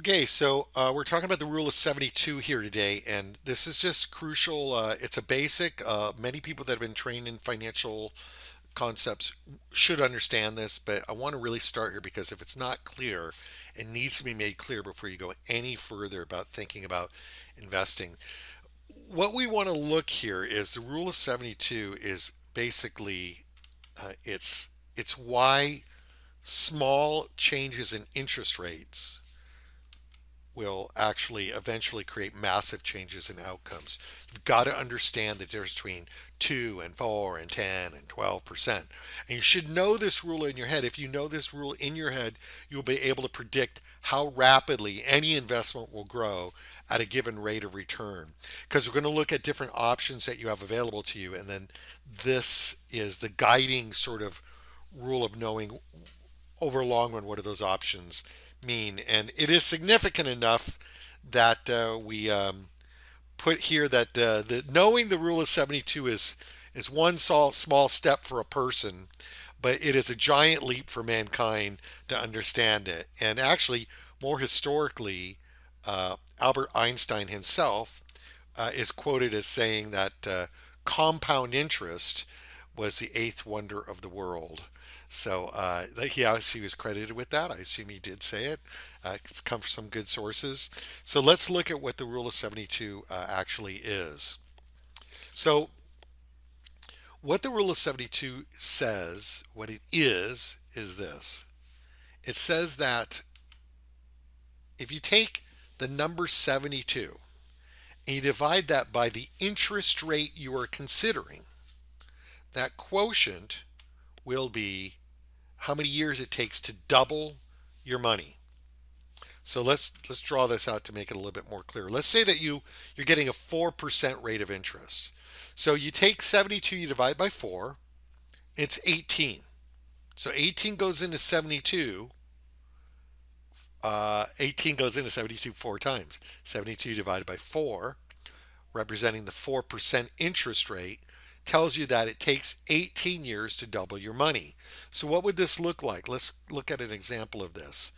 Okay, so we're talking about the rule of 72 here today, and this is just crucial. It's a basic. Many people that have been trained in financial concepts should understand this, but I want to really start here because if it's not clear, it needs to be made clear before you go any further about thinking about investing. What we want to look here is the rule of 72 is basically it's why small changes in interest rates will actually eventually create massive changes in outcomes. You've got to understand the difference between 2 and 4 and 10 and 12%. And you should know this rule in your head. If you know this rule in your head, you'll be able to predict how rapidly any investment will grow at a given rate of return. Because we're going to look at different options that you have available to you. And then this is the guiding sort of rule of knowing over a long run what do those options mean. And it is significant enough that we put here that knowing the rule of 72 is one small step for a person, but it is a giant leap for mankind to understand it. And actually, more historically, Albert Einstein himself is quoted as saying that compound interest was the eighth wonder of the world. So he was credited with that. I assume he did say it. It's come from some good sources. So let's look at what the rule of 72 actually is. So what the rule of 72 says, what it is this. It says that if you take the number 72 and you divide that by the interest rate you are considering, that quotient will be how many years it takes to double your money. So let's draw this out to make it a little bit more clear. Let's say that you're getting a 4% rate of interest. So you take 72, you divide by 4, it's 18. So 18 goes into 72. 18 goes into 72 four times. 72 divided by 4, representing the 4% interest rate, tells you that it takes 18 years to double your money. So what would this look like? Let's look at an example of this.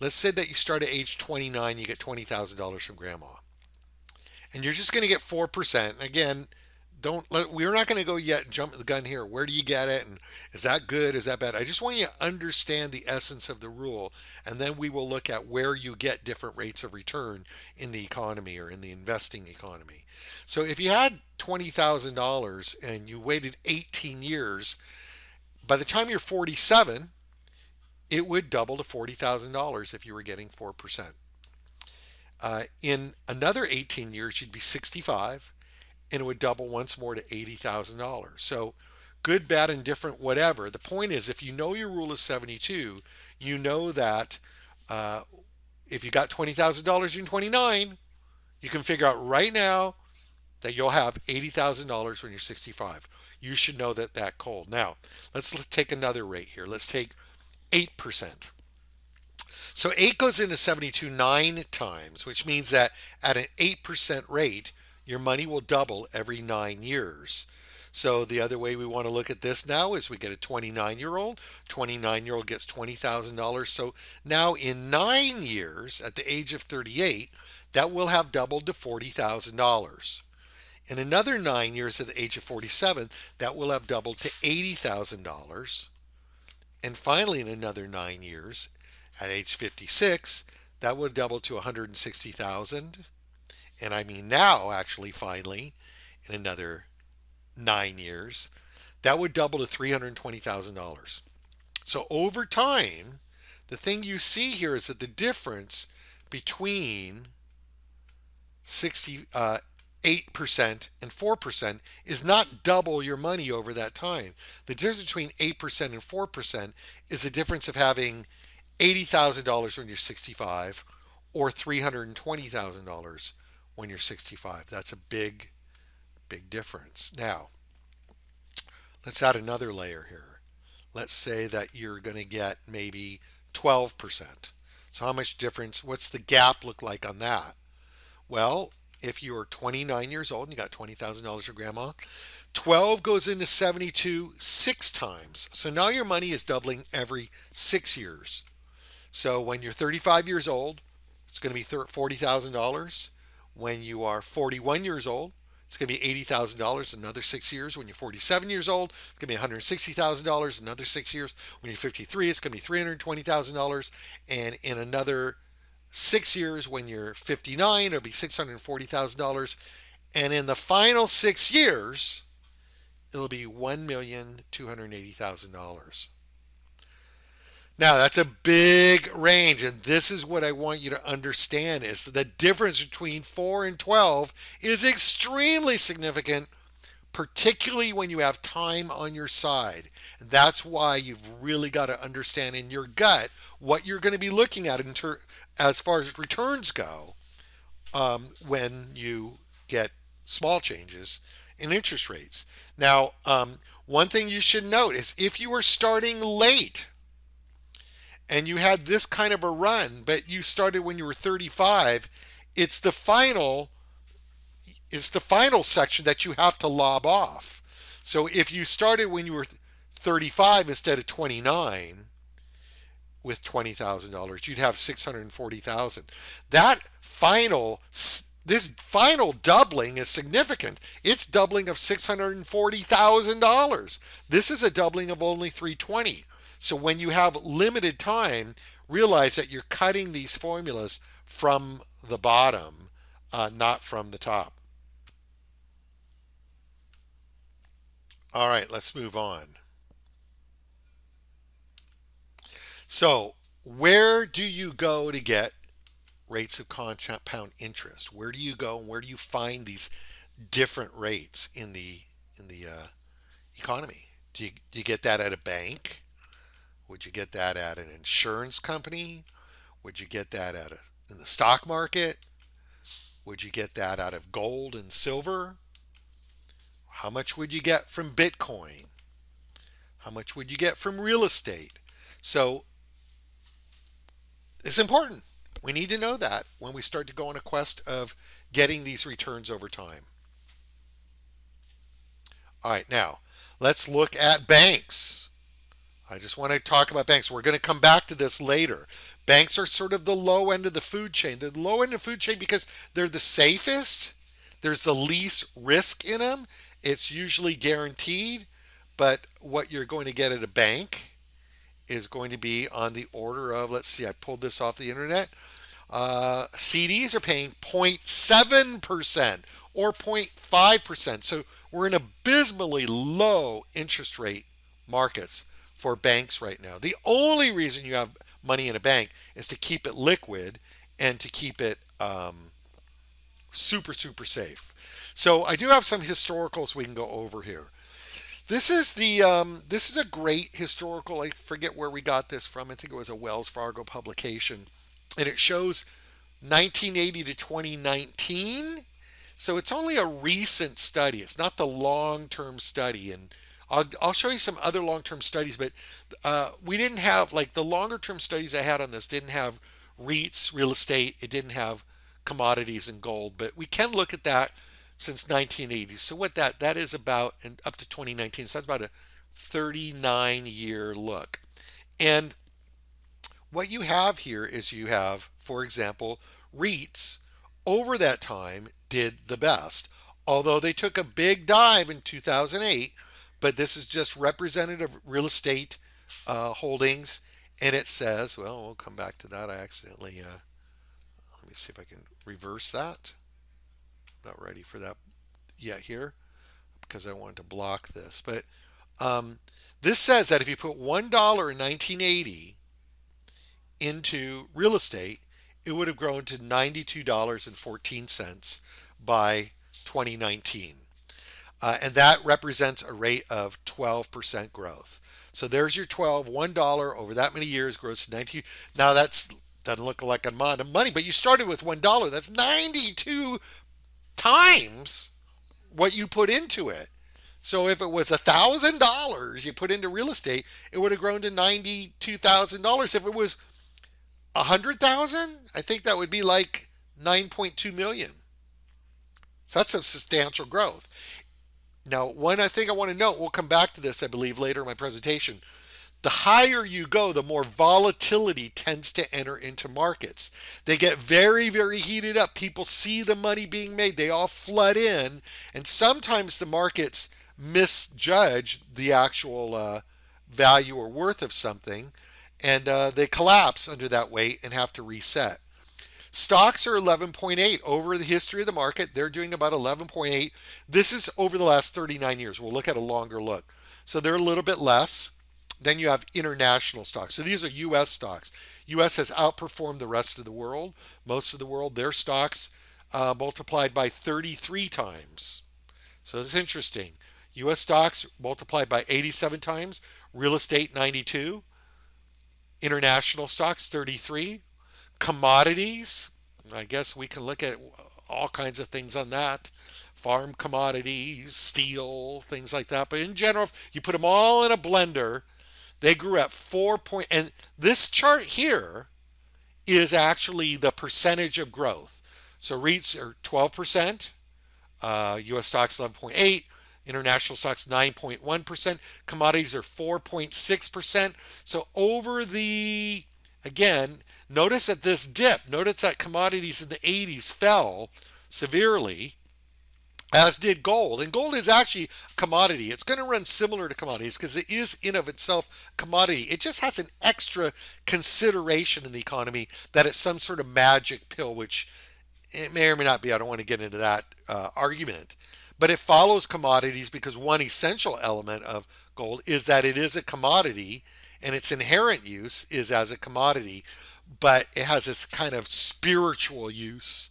Let's say that you start at age 29, you get $20,000 from grandma, and you're just going to get 4%. Again, we're not going to go yet and jump the gun here. Where do you get it? And is that good? Is that bad? I just want you to understand the essence of the rule. And then we will look at where you get different rates of return in the economy or in the investing economy. So if you had $20,000 and you waited 18 years, by the time you're 47, it would double to $40,000 if you were getting 4%. In another 18 years, you'd be 65 and it would double once more to $80,000. So good, bad, indifferent, whatever. The point is, if you know your rule is 72, you know that uh, if you got $20,000 in 29, you can figure out right now that you'll have $80,000 when you're 65. You should know that cold. Now, let's take another rate here. Let's take 8%. So 8 goes into 72 9 times, which means that at an 8% rate, your money will double every 9 years. So the other way we want to look at this now is we get a 29-year-old. 29-year-old gets $20,000. So now in 9 years, at the age of 38, that will have doubled to $40,000. In another 9 years at the age of 47, that will have doubled to $80,000. And finally, in another 9 years, at age 56, that would double to 160,000. And I mean now, actually, finally, in another 9 years, that would double to $320,000. So over time, the thing you see here is that the difference between 8% and 4% is not double your money over that time. The difference between 8% and 4% is the difference of having $80,000 when you're 65 or $320,000 when you're 65. That's a big, big difference. Now, let's add another layer here. Let's say that you're going to get maybe 12%. So how much difference, what's the gap look like on that? Well, if you are 29 years old and you got $20,000 for grandma, 12 goes into 72 six times. So now your money is doubling every 6 years. So when you're 35 years old, It's going to be $40,000 when you are 41 years old. It's going to be $80,000 in another 6 years when you're 47 years old. It's going to be $160,000 in another 6 years. When you're 53, it's going to be $320,000. And in another 6 years, when you're 59, it'll be $640,000. And in the final 6 years, it'll be $1,280,000. Now that's a big range, and this is what I want you to understand is that the difference between 4 and 12 is extremely significant, particularly when you have time on your side. And that's why you've really got to understand in your gut what you're going to be looking at as far as returns go when you get small changes in interest rates. Now, one thing you should note is if you are starting late, and you had this kind of a run, but you started when you were 35, it's the final it's the final section that you have to lob off. So if you started when you were 35 instead of 29 with $20,000, you'd have 640,000. That final this final doubling is significant. It's doubling of $640,000. This is a doubling of only 320. So when you have limited time, realize that you're cutting these formulas from the bottom, not from the top. All right, let's move on. So where do you go to get rates of compound interest? Where do you go and where do you find these different rates in the economy? Do you get that at a bank? Would you get that at an insurance company? Would you get that in the stock market? Would you get that out of gold and silver? How much would you get from Bitcoin? How much would you get from real estate? So it's important. We need to know that when we start to go on a quest of getting these returns over time. All right, now let's look at banks. I just want to talk about banks. We're going to come back to this later. Banks are sort of the low end of the food chain. They're the low end of the food chain because they're the safest. There's the least risk in them. It's usually guaranteed. But what you're going to get at a bank is going to be on the order of, let's see, I pulled this off the internet. CDs are paying 0.7% or 0.5%. So we're in abysmally low interest rate markets for banks right now. The only reason you have money in a bank is to keep it liquid and to keep it super, super safe. So I do have some historicals we can go over here. This is a great historical. I forget where we got this from. I think it was a Wells Fargo publication, and it shows 1980 to 2019. So it's only a recent study. It's not the long-term study, and I'll show you some other long-term studies. But we didn't have like the longer-term studies I had on this didn't have REITs, real estate. It didn't have commodities and gold, but we can look at that since 1980. So what that is about, and up to 2019, so that's about a 39-year look. And what you have here is you have, for example, REITs over that time did the best, although they took a big dive in 2008. But this is just representative real estate holdings, and it says, well, we'll come back to that. I accidentally, let me see if I can reverse that. I'm not ready for that yet here because I wanted to block this. But this says that if you put $1 in 1980 into real estate, it would have grown to $92.14 by 2019. And that represents a rate of 12% growth. So there's your 12, $1 over that many years grows to 92. Now that's doesn't look like a amount of money, but you started with $1. That's 92 times what you put into it. So if it was $1,000 you put into real estate, it would have grown to $92,000. If it was 100,000, I think that would be like 9.2 million. So that's a substantial growth. Now, one I think I want to note, we'll come back to this, I believe, later in my presentation. The higher you go, the more volatility tends to enter into markets. They get very, very heated up. People see the money being made, they all flood in, and sometimes the markets misjudge the actual value or worth of something, and they collapse under that weight and have to reset. Stocks are 11.8 over the history of the market. They're doing about 11.8. This is over the last 39 years. We'll look at a longer look. So they're a little bit less. Then you have international stocks. So these are US stocks. US has outperformed the rest of the world. Most of the world, their stocks multiplied by 33 times. So it's interesting. US stocks multiplied by 87 times, real estate 92, international stocks 33, commodities, I guess we can look at all kinds of things on that. Farm commodities, steel, things like that. But in general, if you put them all in a blender, they grew at 4 point. And this chart here is actually the percentage of growth. So REITs are 12%, U.S. stocks 11.8, international stocks 9.1%, commodities are 4.6%. So over the, again, notice that this dip, notice that commodities in the 80s fell severely, as did gold. And gold is actually a commodity. It's going to run similar to commodities because it is in of itself commodity. It just has an extra consideration in the economy that it's some sort of magic pill, which it may or may not be. I don't want to get into that argument. But it follows commodities because one essential element of gold is that it is a commodity and its inherent use is as a commodity, but it has this kind of spiritual use,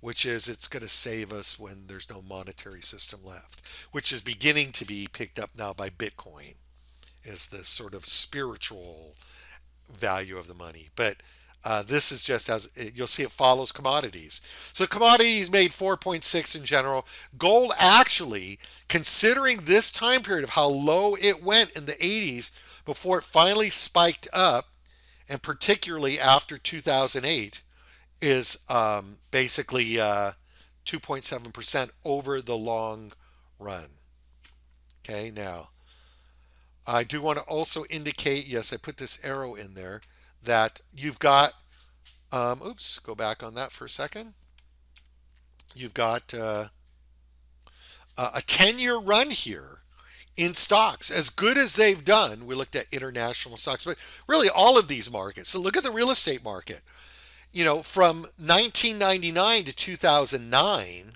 which is it's going to save us when there's no monetary system left, which is beginning to be picked up now by Bitcoin, is the sort of spiritual value of the money. But this is just as you'll see, it follows commodities. So commodities made 4.6 in general. Gold actually, considering this time period of how low it went in the 80s before it finally spiked up, and particularly after 2008, is basically 2.7% over the long run. Okay, now I do want to also indicate, yes, I put this arrow in there, that you've got, oops, go back on that for a second. You've got a 10-year run here in stocks, as good as they've done. We looked at international stocks, but really all of these markets. So look at the real estate market. You know, from 1999 to 2009,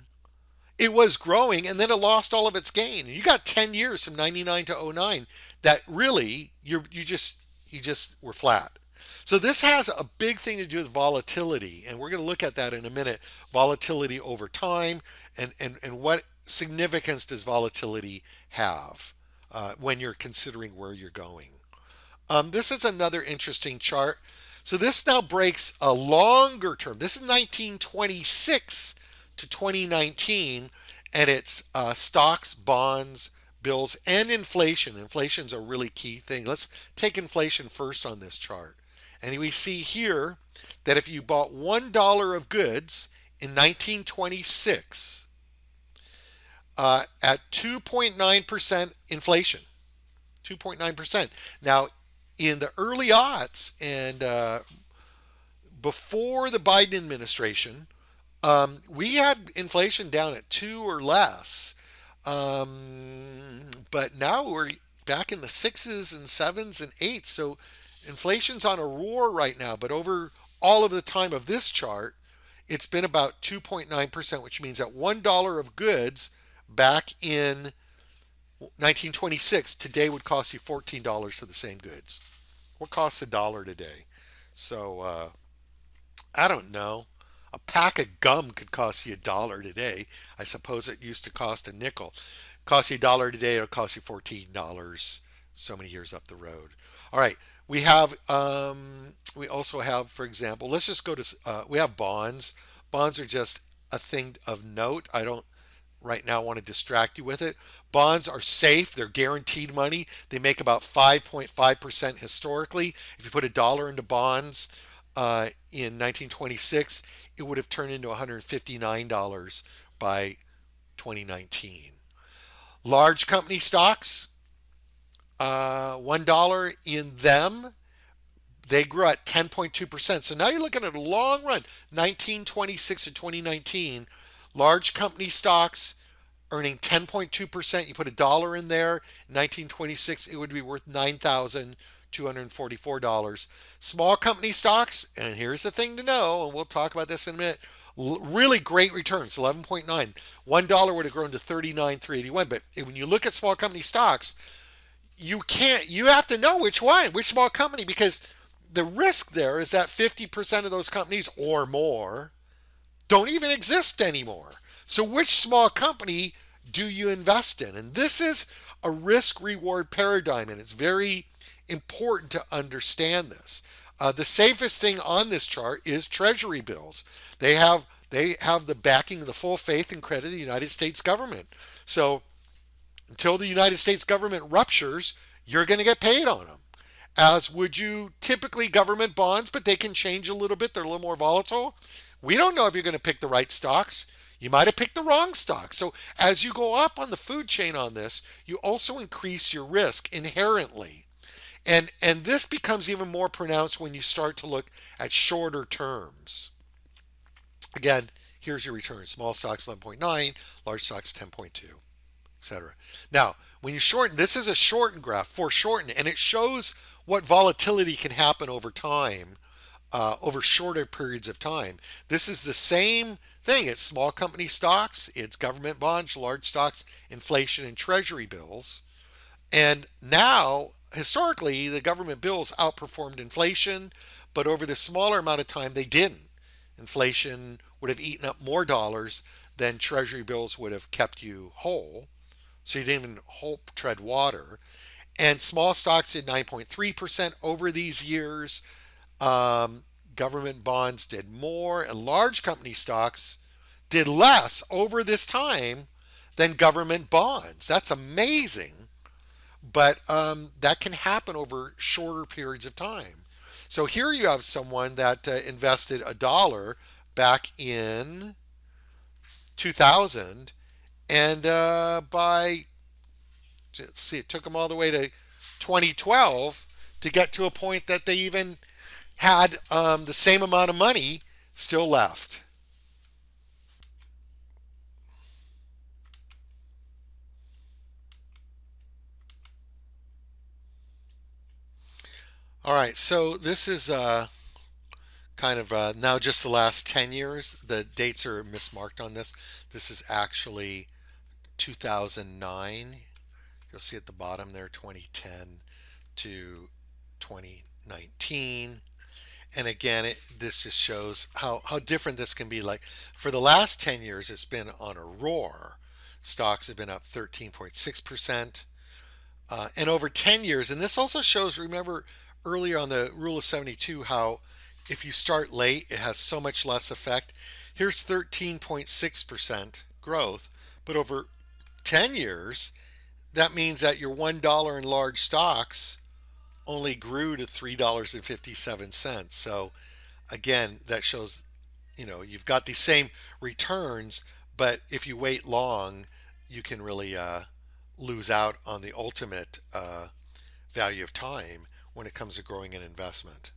it was growing and then it lost all of its gain. And you got 10 years from 99 to '09 that really you just were flat. So this has a big thing to do with volatility, and we're going to look at that in a minute. Volatility over time, and what significance does volatility have when you're considering where you're going. This is another interesting chart. So this now breaks a longer term. This is 1926 to 2019, and it's stocks, bonds, bills, and inflation. Inflation's a really key thing. Let's take inflation first on this chart. And we see here that if you bought $1 of goods in 1926 at 2.9% inflation, 2.9%. Now, in the early aughts and before the Biden administration, we had inflation down at 2 or less. But now we're back in the sixes and sevens and eights. So inflation's on a roar right now. But over all of the time of this chart, it's been about 2.9%, which means that $1 of goods back in 1926 today would cost you $14 for the same goods. What costs a dollar today? So I don't know. A pack of gum could cost you a dollar today. I suppose it used to cost a nickel. Cost you a dollar today, it'll cost you $14 so many years up the road. All right, we also have, for example, let's just go to we have bonds. Bonds are just a thing of note. I don't right now want to distract you with it. Bonds are safe. They're guaranteed money. They make about 5.5% historically. If you put a dollar into bonds in 1926, it would have turned into $159 by 2019. Large company stocks, $1 in them, they grew at 10.2%. So now you're looking at a long run, 1926 to 2019, large company stocks earning 10.2%. You put a dollar in there, 1926, it would be worth $9,244. Small company stocks, and here's the thing to know, and we'll talk about this in a minute. Really great returns, 11.9. $1 would have grown to 39,381. But when you look at small company stocks, you have to know which one, which small company, because the risk there is that 50% of those companies or more don't even exist anymore. So which small company do you invest in? And this is a risk reward paradigm, and it's very important to understand this. The safest thing on this chart is treasury bills. They have the backing, the full faith and credit of the United States government. So until the United States government ruptures, you're going to get paid on them. As would you typically government bonds, but they can change a little bit. They're a little more volatile. We don't know if you're going to pick the right stocks. You might have picked the wrong stock. So as you go up on the food chain on this, you also increase your risk inherently. And this becomes even more pronounced when you start to look at shorter terms. Again, here's your return. Small stocks 11.9, large stocks 10.2, etc. Now, when you shorten, this is a shortened graph, foreshortened, and it shows what volatility can happen over time, over shorter periods of time. This is the same thing. It's small company stocks, it's government bonds, large stocks, inflation, and treasury bills. And now, historically, the government bills outperformed inflation, but over the smaller amount of time, they didn't. Inflation would have eaten up more dollars than treasury bills would have kept you whole. So you didn't even hope tread water. And small stocks did 9.3% over these years. Government bonds did more, and large company stocks did less over this time than government bonds. That's amazing. But that can happen over shorter periods of time. So here you have someone that invested a dollar back in 2000, and by, let's see, it took them all the way to 2012 to get to a point that they even had the same amount of money still left. All right, so this is kind of now just the last 10 years. The dates are mismarked on this. This is actually 2009. You'll see at the bottom there 2010 to 2019. And again, this just shows how different this can be. Like for the last 10 years, it's been on a roar. Stocks have been up 13.6%. And over 10 years, and this also shows, remember earlier on the rule of 72, how if you start late, it has so much less effect. Here's 13.6% growth, but over 10 years, that means that your $1 in large stocks only grew to $3.57. So again, that shows, you've got the same returns, but if you wait long, you can really lose out on the ultimate value of time when it comes to growing an investment.